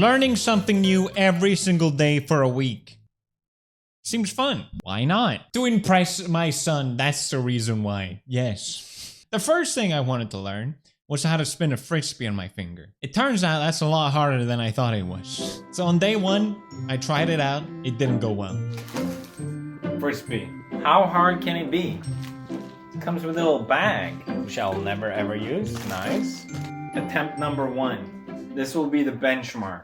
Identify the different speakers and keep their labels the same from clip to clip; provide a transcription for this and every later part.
Speaker 1: Learning something new every single day for a week. Seems fun. Why not? To impress my son, that's the reason why. Yes. The first thing I wanted to learn was how to spin a frisbee on my finger. It turns out that's a lot harder than I thought it was. So on day one, I tried it out. It didn't go well.
Speaker 2: Frisbee. How hard can it be? It comes with a little bag, which I'll never ever use. Nice. Attempt number 1. This will be the benchmark.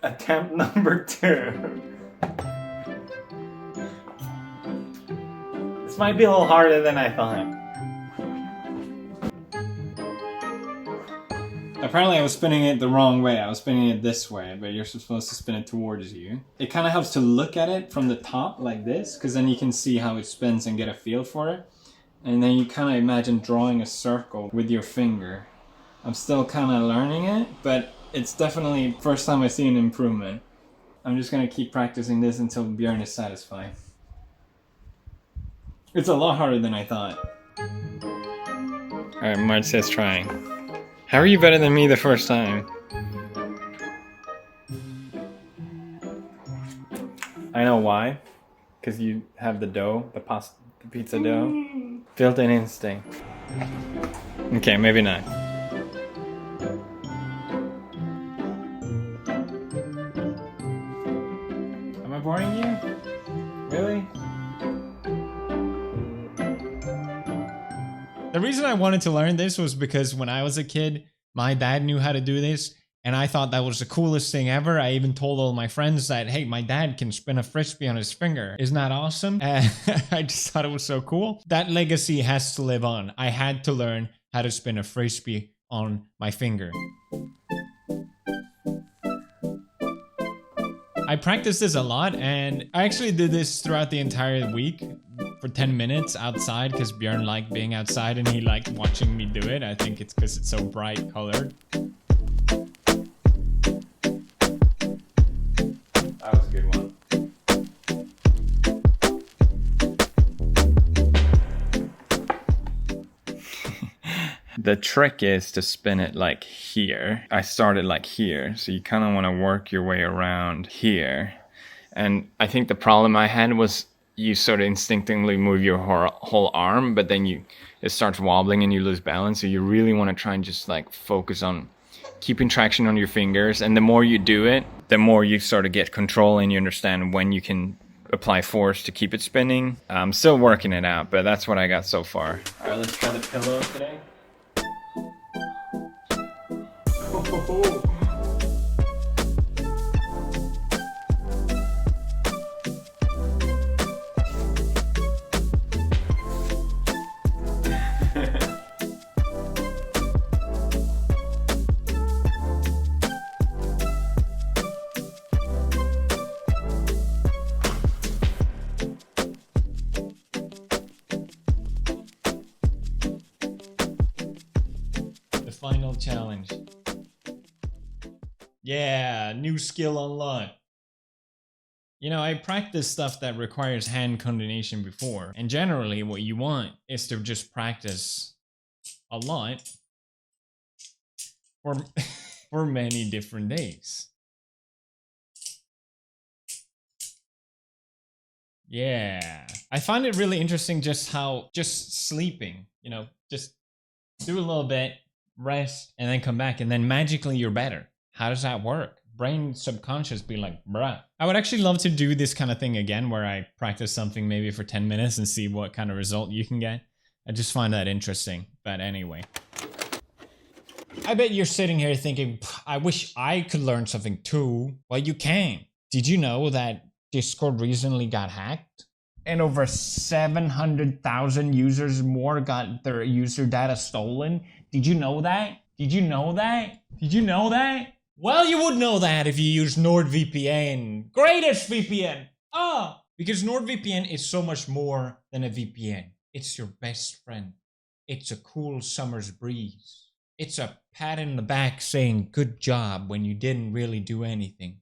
Speaker 2: Attempt number 2. This might be a little harder than I thought. Apparently I was spinning it the wrong way. I was spinning it this way, but you're supposed to spin it towards you. It kind of helps to look at it from the top like this, because then you can see how it spins and get a feel for it. And then you kind of imagine drawing a circle with your finger. I'm still kind of learning it, but it's definitely first time I see an improvement. I'm just going to keep practicing this until Björn is satisfied. It's a lot harder than I thought. Alright, Marcia's trying. How are you better than me the first time? I know why. Because you have the dough, the pizza dough. Built-in instinct. Okay, maybe not. Am I boring you? Really?
Speaker 1: The reason I wanted to learn this was because when I was a kid, my dad knew how to do this, and I thought that was the coolest thing ever. I even told all my friends that, hey, my dad can spin a frisbee on his finger. Isn't that awesome? I just thought it was so cool. That legacy has to live on. I had to learn how to spin a frisbee on my finger. I practiced this a lot, and I actually did this throughout the entire week for 10 minutes outside because Björn liked being outside and he liked watching me do it. I think it's because it's so bright colored.
Speaker 2: That was a good one. The trick is to spin it like here. I started like here, so you kind of want to work your way around here. And I think the problem I had was you sort of instinctively move your whole arm, but then it starts wobbling and you lose balance. So you really want to try and just like focus on keeping traction on your fingers. And the more you do it, the more you sort of get control and you understand when you can apply force to keep it spinning. I'm still working it out, but that's what I got so far. All right, let's try the pillow today.
Speaker 1: Final challenge. Yeah, new skill unlocked. You know, I practiced stuff that requires hand coordination before, and generally what you want is to just practice a lot for many different days. Yeah, I find it really interesting just how just sleeping, you know, just do a little bit, rest, and then come back, and then magically you're better. How does that work? Brain subconscious be like, bruh. I would actually love to do this kind of thing again where I practice something maybe for 10 minutes and see what kind of result you can get. I just find that interesting. But anyway. I bet you're sitting here thinking, I wish I could learn something too. Well, you can. Did you know that Discord recently got hacked? And over 700,000 users more got their user data stolen? Did you know that? Did you know that? Did you know that? Well, you would know that if you use NordVPN. Greatest VPN! Because NordVPN is so much more than a VPN. It's your best friend. It's a cool summer's breeze. It's a pat in the back saying good job when you didn't really do anything.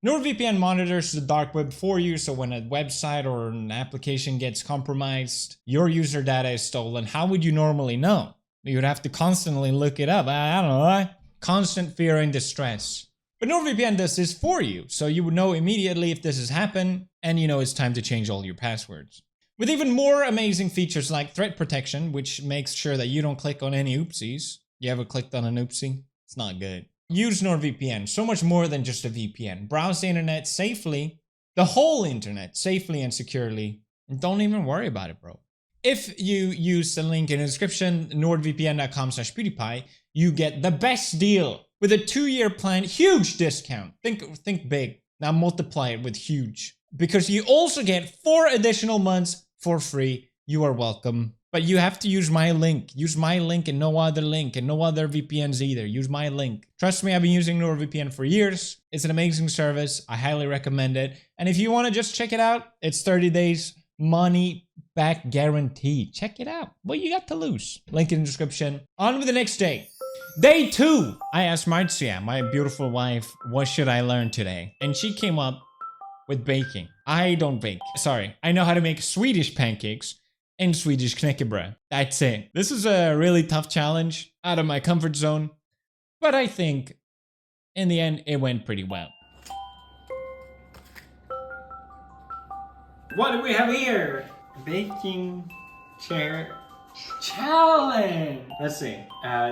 Speaker 1: NordVPN monitors the dark web for you, so when a website or an application gets compromised, your user data is stolen. How would you normally know? You would have to constantly look it up. I don't know. Constant fear and distress. But NordVPN does this for you, so you would know immediately if this has happened, and you know it's time to change all your passwords. With even more amazing features like threat protection, which makes sure that you don't click on any oopsies. You ever clicked on an oopsie? It's not good. Use NordVPN, so much more than just a VPN. Browse the internet safely, the whole internet, safely and securely, and don't even worry about it, bro. If you use the link in the description, nordvpn.com/PewDiePie, you get the best deal with a 2-year plan, huge discount. Think big, now multiply it with huge. Because you also get 4 additional months for free. You are welcome. But you have to use my link. Use my link and no other link and no other VPNs either. Use my link. Trust me, I've been using NordVPN for years. It's an amazing service. I highly recommend it. And if you want to just check it out, it's 30 days money back guarantee. Check it out. What you got to lose? Link in the description. On with the next day. Day 2. I asked Marcia, my beautiful wife, what should I learn today? And she came up with baking. I don't bake. Sorry. I know how to make Swedish pancakes and Swedish knäckebröd. That's it. This is a really tough challenge, out of my comfort zone, but I think in the end it went pretty well. What do we have here? Baking chair challenge. Let's see.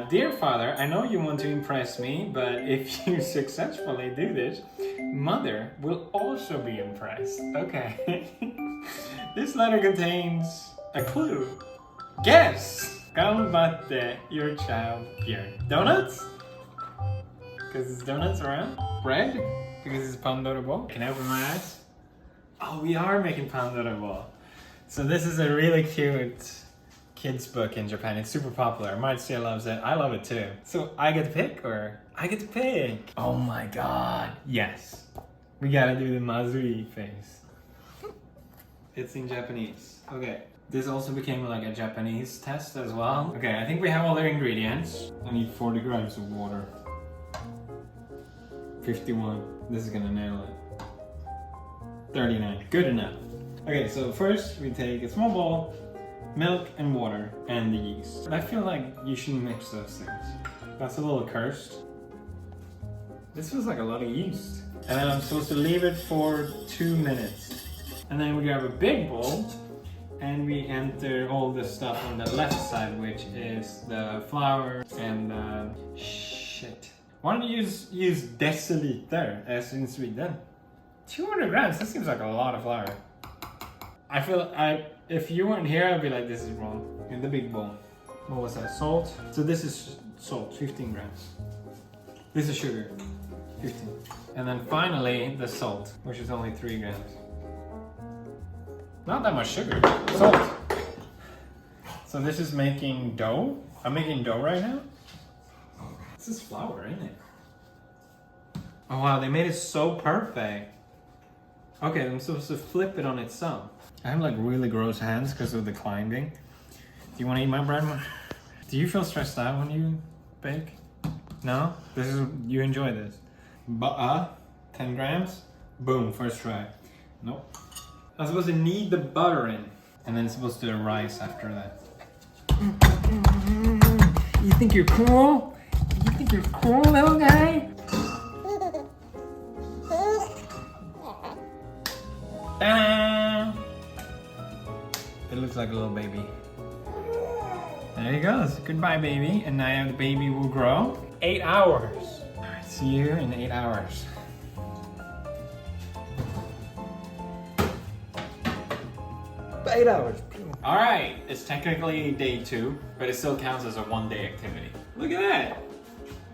Speaker 1: Dear father, I know you want to impress me, but if you successfully do this, mother will also be impressed. Okay. This letter contains a clue. Guess! Come batte your child Björn. Donuts? Because it's donuts around. Bread? Because it's pandorable. Can I open my eyes? Oh, we are making pandorable. So this is a really cute kids book in Japan. It's super popular. Marcia loves it. I love it too. So I get to pick, or? I get to pick. Oh my god. Yes. We gotta do the Mazuri face. It's in Japanese. Okay. This also became like a Japanese test as well. Okay, I think we have all the ingredients. I need 40 grams of water. 51. This is gonna nail it. 39. Good enough. Okay, so first we take a small bowl, milk and water, and the yeast. I feel like you shouldn't mix those things. That's a little cursed. This feels like a lot of yeast. And then I'm supposed to leave it for 2 minutes. And then we grab a big bowl and we enter all the stuff on the left side, which is the flour and shit. Why don't you use deciliter as in Sweden? 200 grams, that seems like a lot of flour. I feel if you weren't here, I'd be like, this is wrong. In the big bowl. What was that? Salt? So this is salt, 15 grams. This is sugar, 15. And then finally, the salt, which is only 3 grams. Not that much sugar. Salt. So this is making dough. I'm making dough right now. This is flour, isn't it? Oh wow, they made it so perfect. Okay, I'm supposed to flip it on itself. I have like really gross hands because of the climbing. Do you want to eat my bread? Do you feel stressed out when you bake? No? You enjoy this. Butter, 10 grams. Boom, first try. Nope. I'm supposed to knead the butter in, and then it's supposed to rise after that. You think you're cool? You think you're cool, little guy? Ta-da! It looks like a little baby. There he goes. Goodbye, baby. And now the baby will grow. 8 hours. All right, see you in 8 hours. 8 hours. All right, it's technically day 2, but it still counts as a 1-day activity. Look at that.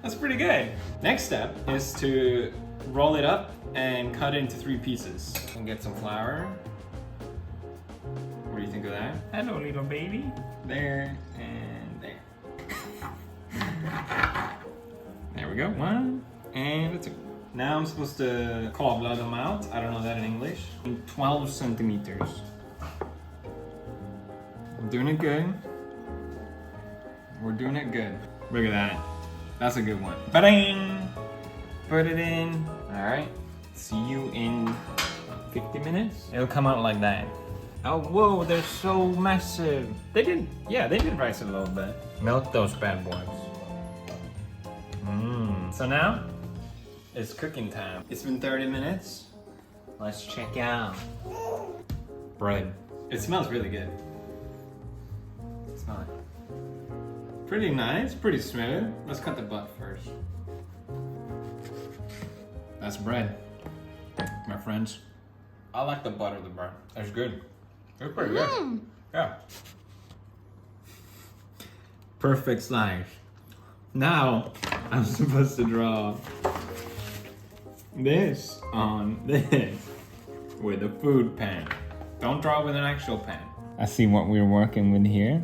Speaker 1: That's pretty good. Next step is to roll it up and cut it into 3 pieces. And get some flour. What do you think of that? Hello, little baby. There and there. There we go. 1 and 2. Now I'm supposed to kavla them out. I don't know that in English. In 12 centimeters. I'm doing it good. We're doing it good. Look at that. That's a good one. Ba-ding! Put it in. All right.
Speaker 2: See you in 50 minutes. It'll come out like that. Oh, whoa, they're so massive. They did rise a little bit. Melt those bad boys. So now, it's cooking time. It's been 30 minutes. Let's check out bread. It smells really good. Smell it. Pretty nice, pretty smooth. Let's cut the butt first. That's bread, my friends. I like the butter of the bread. It's good. It's pretty good. Yeah. Perfect slice. Now, I'm supposed to draw this on this with a food pan. Don't draw with an actual pan. I see what we're working with here.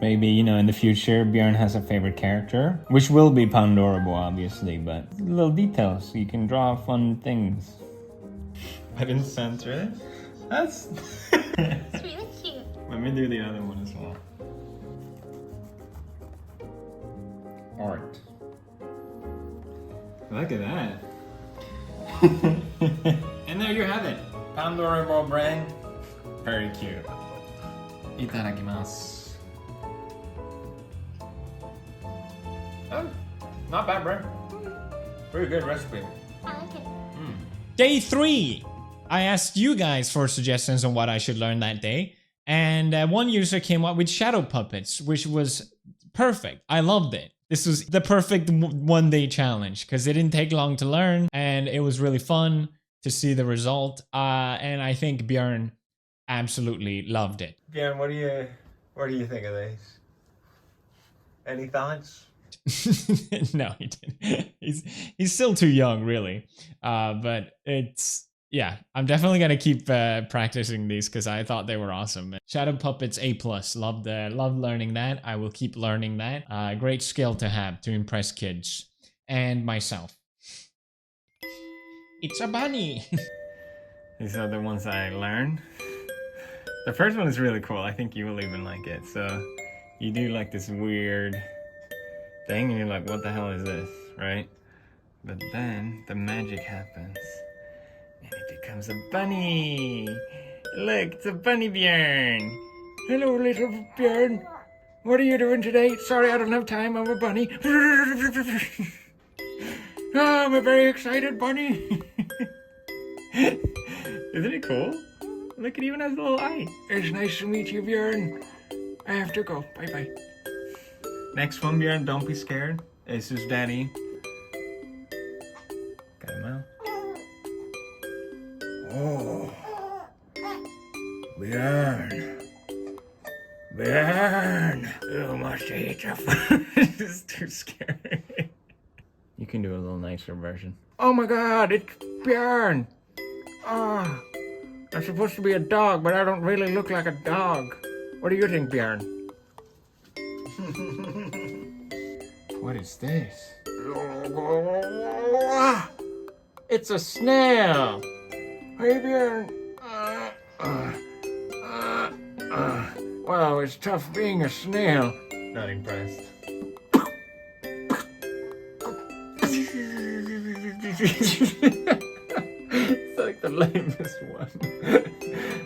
Speaker 2: Maybe, you know, in the future, Björn has a favorite character, which will be Pandorable, obviously, but little details, so you can draw fun things. I didn't censor it. That's...
Speaker 3: It's really cute.
Speaker 2: Let me do the other one as well. Art. Look at that. And there you have it. Pandorable bread. Very cute. Itadakimasu. Oh, not bad bread. Pretty good recipe.
Speaker 3: I like it.
Speaker 1: Day 3. I asked you guys for suggestions on what I should learn that day, and one user came up with shadow puppets, which was perfect. I loved it. This was the perfect one-day challenge because it didn't take long to learn, and it was really fun to see the result. And I think Björn absolutely loved it.
Speaker 2: Björn, what do you think of these? Any thoughts?
Speaker 1: No, he didn't. He's still too young, really. But it's, yeah, I'm definitely gonna keep practicing these because I thought they were awesome. Shadow Puppets A+. Loved learning that. I will keep learning that. Great skill to have to impress kids and myself. It's a bunny.
Speaker 2: These are the ones I learned. The first one is really cool. I think you will even like it. So you do like this weird thing and you're like, what the hell is this, right? But then the magic happens and it becomes a bunny. Look, it's a bunny Björn. Hello, little Björn. What are you doing today? Sorry, I don't have time. I'm a bunny. Oh, I'm a very excited bunny. Isn't it cool? Look, it even has a little eye. It's nice to meet you, Björn. I have to go. Bye-bye. Next one, Björn, don't be scared. This is Daddy. Got him out. Oh. Björn. Björn. You must eat your food. This is too scary. You can do a little nicer version. Oh my god, it's Björn. Ah. I'm supposed to be a dog, but I don't really look like a dog. What do you think, Björn? What is this? It's a snail! Hey, Björn! Wow, it's tough being a snail. Not impressed. It's like the lamest one.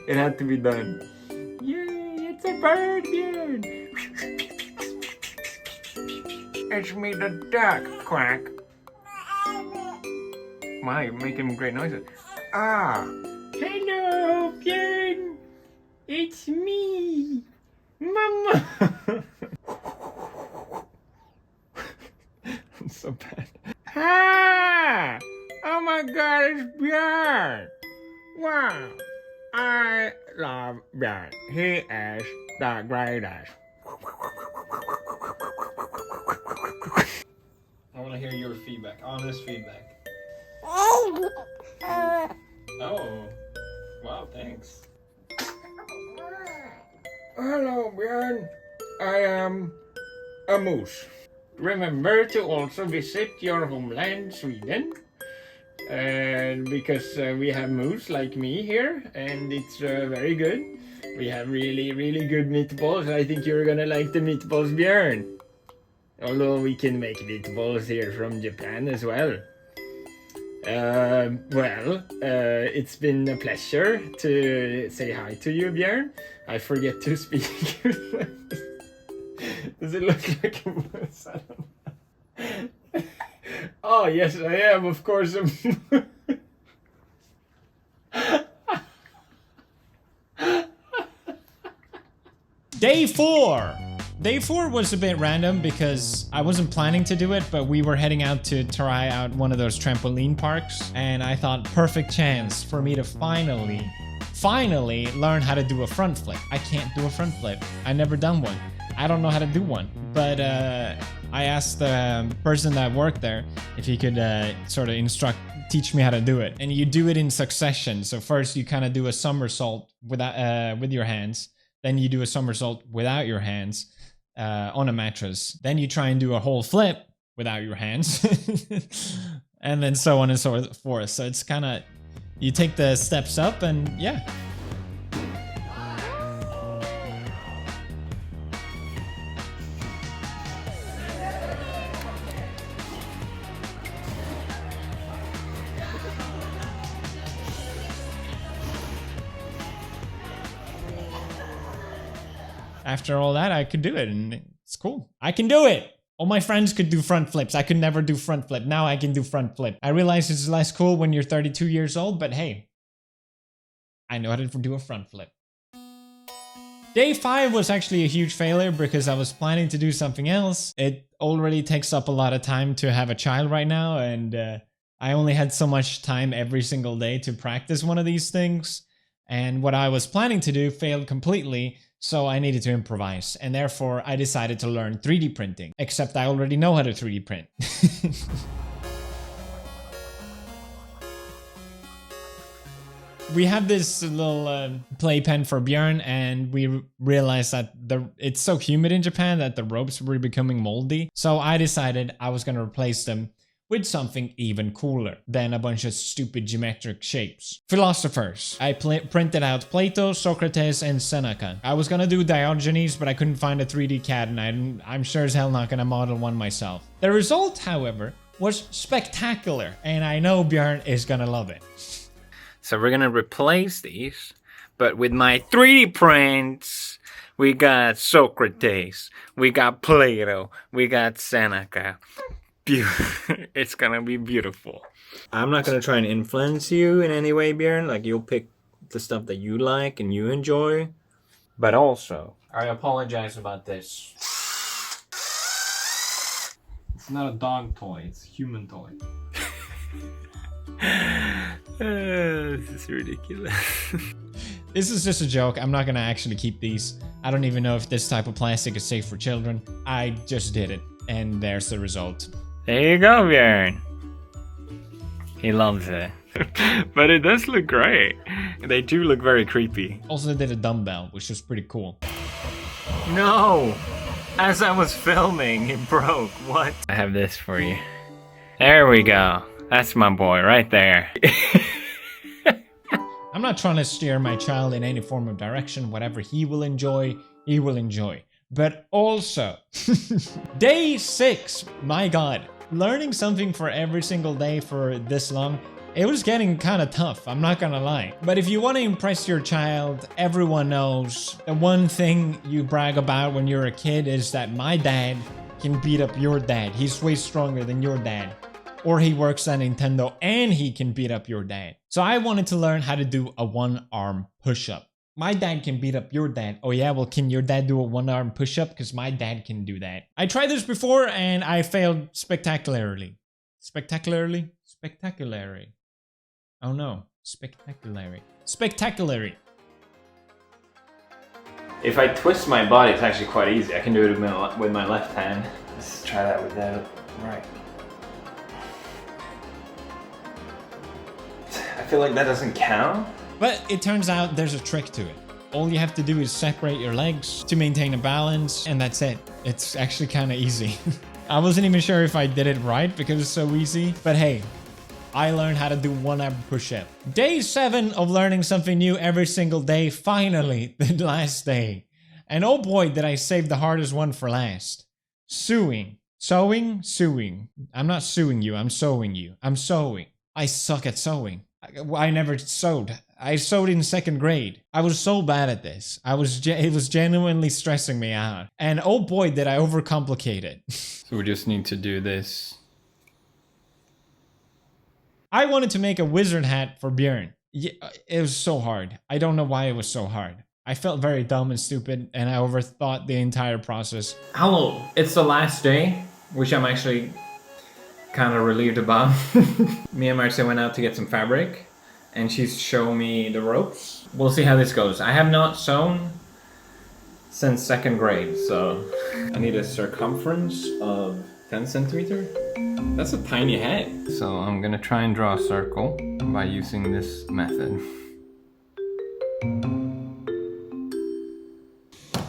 Speaker 2: It had to be done. Yay, it's a bird, Björn! It's me, the duck, quack. Wow, you're making great noises. Ah! Hello, Björn! It's me! Mama! I'm so bad. Ah! Oh my god, it's Björn! Wow! I love Björn. He is the greatest. I want to hear your feedback, honest feedback. Oh! Wow, thanks. Hello, Björn. I am a moose. Remember to also visit your homeland, Sweden. Because we have moose like me here, and it's very good. We have really, really good meatballs. I think you're gonna like the meatballs, Björn. Although we can make meatballs here from Japan as well. It's been a pleasure to say hi to you, Björn. I forget to speak. Does it look like a moose? I don't know. Oh, yes, I am, of course.
Speaker 1: Day 4! Day 4 was a bit random because I wasn't planning to do it, but we were heading out to try out one of those trampoline parks, and I thought perfect chance for me to finally learn how to do a front flip. I can't do a front flip. I never done one. I don't know how to do one, but I asked the person that worked there if he could sort of teach me how to do it. And you do it in succession. So first you kind of do a somersault without, with your hands. Then you do a somersault without your hands on a mattress. Then you try and do a whole flip without your hands. And then so on and so forth. So it's kind of, you take the steps up and yeah. After all that, I could do it, and it's cool. I can do it! All my friends could do front flips. I could never do front flip. Now I can do front flip. I realize it's less cool when you're 32 years old, but hey, I know how to do a front flip. Day 5 was actually a huge failure because I was planning to do something else. It already takes up a lot of time to have a child right now, and I only had so much time every single day to practice one of these things. And what I was planning to do failed completely, so I needed to improvise. And therefore, I decided to learn 3D printing. Except I already know how to 3D print. We have this little playpen for Björn, and we realized that it's so humid in Japan that the ropes were becoming moldy. So I decided I was going to replace them with something even cooler than a bunch of stupid geometric shapes. Philosophers. I printed out Plato, Socrates, and Seneca. I was gonna do Diogenes, but I couldn't find a 3D CAD, and I'm sure as hell not gonna model one myself. The result, however, was spectacular, and I know Björn is gonna love it.
Speaker 2: So we're gonna replace these, but with my 3D prints, we got Socrates, we got Plato, we got Seneca. It's gonna be beautiful. I'm not gonna try and influence you in any way, Björn. Like, you'll pick the stuff that you like and you enjoy. But also, I apologize about this. It's not a dog toy, it's a human toy. This is ridiculous.
Speaker 1: This is just a joke. I'm not gonna actually keep these. I don't even know if this type of plastic is safe for children. I just did it, and there's the result.
Speaker 2: There you go, Björn. He loves it. But it does look great. They do look very creepy.
Speaker 1: Also did a dumbbell, which was pretty cool.
Speaker 2: No! As I was filming, it broke. What? I have this for you. There we go. That's my boy right there.
Speaker 1: I'm not trying to steer my child in any form of direction. Whatever he will enjoy, he will enjoy. But also, day 6, my god, learning something for every single day for this long, it was getting kind of tough, I'm not gonna lie. But if you want to impress your child, everyone knows the one thing you brag about when you're a kid is that my dad can beat up your dad. He's way stronger than your dad. Or he works at Nintendo and he can beat up your dad. So I wanted to learn how to do a one-arm push-up. My dad can beat up your dad. Oh yeah, well, can your dad do a one-arm push-up? Because my dad can do that. I tried this before and I failed spectacularly. Spectacularly? Spectacularly. Oh no. Spectacularly. Spectacularly.
Speaker 2: If I twist my body, it's actually quite easy. I can do it with my left hand. Let's try that with that right. I feel like that doesn't count.
Speaker 1: But it turns out there's a trick to it. All you have to do is separate your legs to maintain a balance, and that's it. It's actually kind of easy. I wasn't even sure if I did it right because it's so easy, but hey, I learned how to do one-arm push-up. Day 7 of learning something new every single day, finally, the last day. And oh boy, did I save the hardest one for last. Sewing. Sewing? Suing. I'm not suing you, I'm sewing you. I'm sewing. I suck at sewing. I never sewed. I sewed in 2nd grade. I was so bad at this. It was genuinely stressing me out. And oh boy, did I overcomplicate it.
Speaker 2: So we just need to do this.
Speaker 1: I wanted to make a wizard hat for Björn. Yeah, it was so hard. I don't know why it was so hard. I felt very dumb and stupid, and I overthought the entire process. Hello, it's the last day, which I'm actually kind of relieved about. Me and Marcia went out to get some fabric, and she's showing me the ropes. We'll see how this goes. I have not sewn since 2nd grade, so I need a circumference of 10 centimeter. That's a tiny head.
Speaker 2: So I'm gonna try and draw a circle by using this method.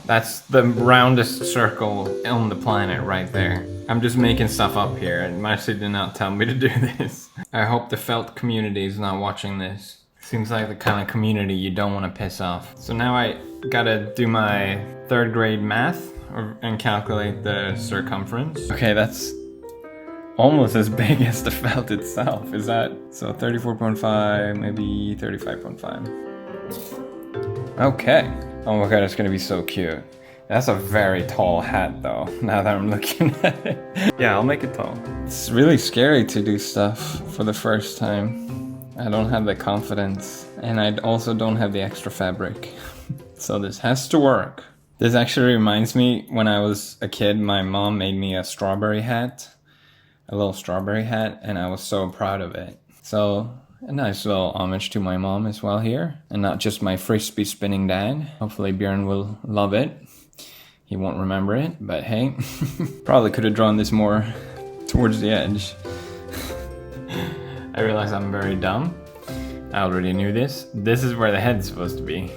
Speaker 2: That's the roundest circle on the planet right there. I'm just making stuff up here, and Marcy did not tell me to do this. I hope the felt community is not watching this. Seems like the kind of community you don't want to piss off. So now I gotta do my 3rd grade math and calculate the circumference. Okay, that's almost as big as the felt itself. Is that so? 34.5, maybe 35.5. Okay. Oh my god, it's gonna be so cute. That's a very tall hat though, now that I'm looking at it. Yeah, I'll make it tall. It's really scary to do stuff for the first time. I don't have the confidence, and I also don't have the extra fabric. So this has to work. This actually reminds me, when I was a kid, my mom made me a strawberry hat. A little strawberry hat, and I was so proud of it. So a nice little homage to my mom as well here, and not just my Frisbe spinning dad. Hopefully Björn will love it. He won't remember it, but hey. Probably could have drawn this more towards the edge. I realize I'm very dumb. I already knew this. This is where the head's supposed to be.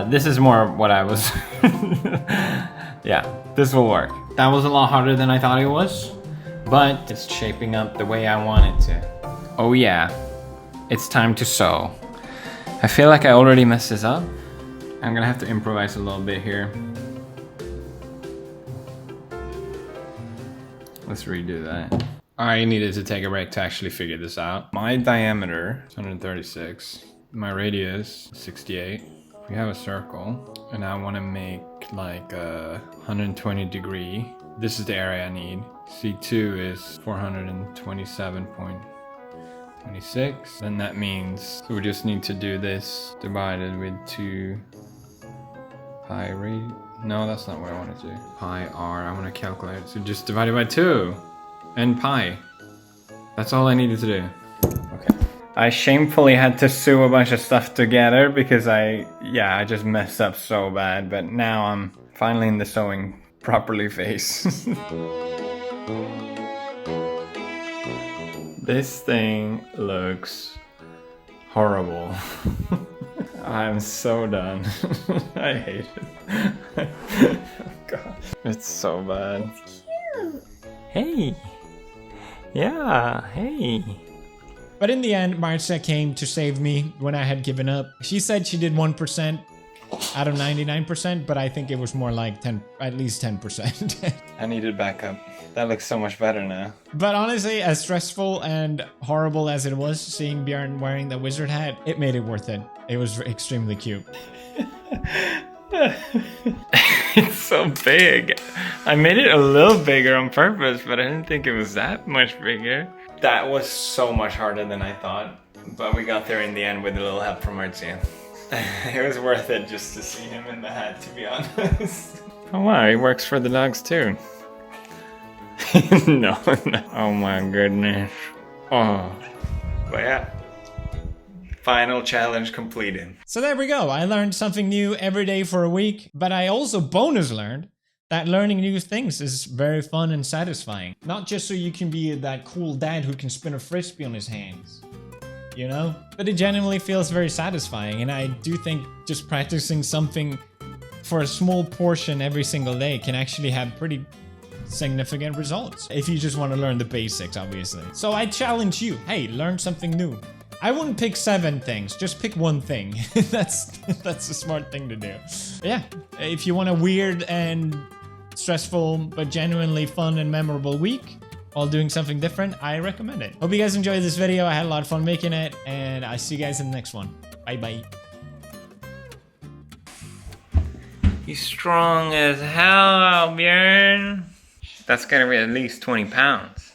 Speaker 2: This is more what I was... Yeah, this will work. That was a lot harder than I thought it was, but it's shaping up the way I want it to. Oh yeah. It's time to sew. I feel like I already messed this up. I'm gonna have to improvise a little bit here. Let's redo that. I needed to take a break to actually figure this out. My diameter is 136. My radius 68. We have a circle, and I want to make like a 120 degree. This is the area I need. C2 is 427.26. Then that means, so we just need to do this divided with 2 pi radius. No, that's not what I want to do. Pi r, I want to calculate it. So just divide it by 2 and pi. That's all I needed to do. Okay. I shamefully had to sew a bunch of stuff together because I just messed up so bad. But now I'm finally in the sewing properly phase. This thing looks horrible. I'm so done. I hate it. Oh god. It's so bad.
Speaker 3: It's cute.
Speaker 2: Hey. Yeah, hey.
Speaker 1: But in the end, Marcia came to save me when I had given up. She said she did 1% out of 99%, but I think it was more like 10, at least 10%.
Speaker 2: I needed backup. That looks so much better now.
Speaker 1: But honestly, as stressful and horrible as it was seeing Björn wearing the wizard hat, it made it worth it. It was extremely cute.
Speaker 2: It's so big. I made it a little bigger on purpose, but I didn't think it was that much bigger. That was so much harder than I thought, but we got there in the end with a little help from Artsy. It was worth it just to see him in the hat, to be honest. Oh wow, he works for the dogs too. No. Oh my goodness. Oh. But yeah. Final challenge completed.
Speaker 1: So there we go. I learned something new every day for a week, but I also bonus learned that learning new things is very fun and satisfying. Not just so you can be that cool dad who can spin a frisbee on his hands, you know? But it genuinely feels very satisfying, and I do think just practicing something for a small portion every single day can actually have pretty significant results. If you just want to learn the basics, obviously. So I challenge you, hey, learn something new. I wouldn't pick 7 things, just pick 1 thing. That's a smart thing to do. Yeah, if you want a weird and stressful but genuinely fun and memorable week, while doing something different, I recommend it. Hope you guys enjoyed this video. I had a lot of fun making it, and I see you guys in the next one. Bye bye.
Speaker 2: He's strong as hell, Björn. That's gotta be at least 20 pounds.